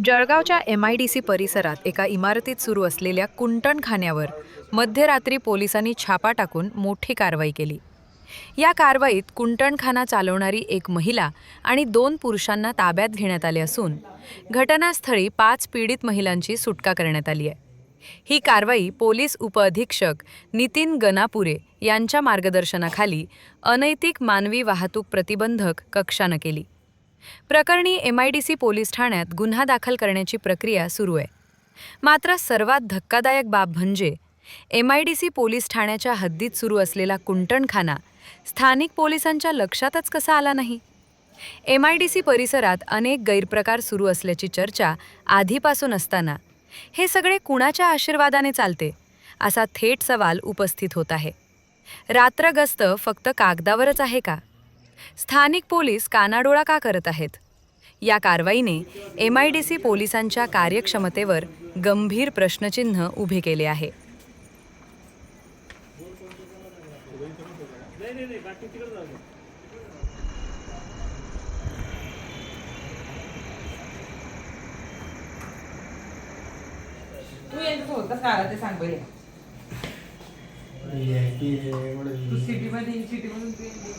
जळगावच्या MIDC परिसरात एका इमारतीत सुरू असलेल्या कुंटणखान्यावर मध्यरात्री पोलिसांनी छापा टाकून मोठी कारवाई केली। या कारवाईत कुंटणखाना चालवणारी एक महिला आणि 2 पुरुषांना ताब्यात घेण्यात आले असून घटनास्थळी 5 पीडित महिलांची सुटका करण्यात आली आहे। ही कारवाई पोलीस उपअधीक्षक नितीन गनापुरे यांच्या मार्गदर्शनाखाली अनैतिक मानवी वाहतूक प्रतिबंधक कक्षाने केली। प्रकरणी MIDC पोलीस ठाण्यात गुन्हा दाखल करण्याची प्रक्रिया सुरू आहे। मात्र सर्वात धक्कादायक बाब म्हणजे MIDC पोलीस ठाण्याच्या हद्दीत सुरू असलेला कुंटणखाना स्थानिक पोलिसांच्या लक्षातच कसा आला नाही। MIDC परिसरात अनेक गैरप्रकार सुरू असल्याची चर्चा आधीपासून असताना हे सगळे कुणाच्या आशीर्वादाने चालते असा थेट सवाल उपस्थित होत आहे। रात्रगस्त फक्त कागदावरच आहे का? स्थानिक पोलीस कानाडोळा का करत आहेत? या कारवाईने MIDC पोलिसांच्या कार्यक्षमतेवर गंभीर प्रश्नचिन्ह उभे केले आहे। तू यांचं होतं का ते सांग पहिले. तू सिटी मधून तू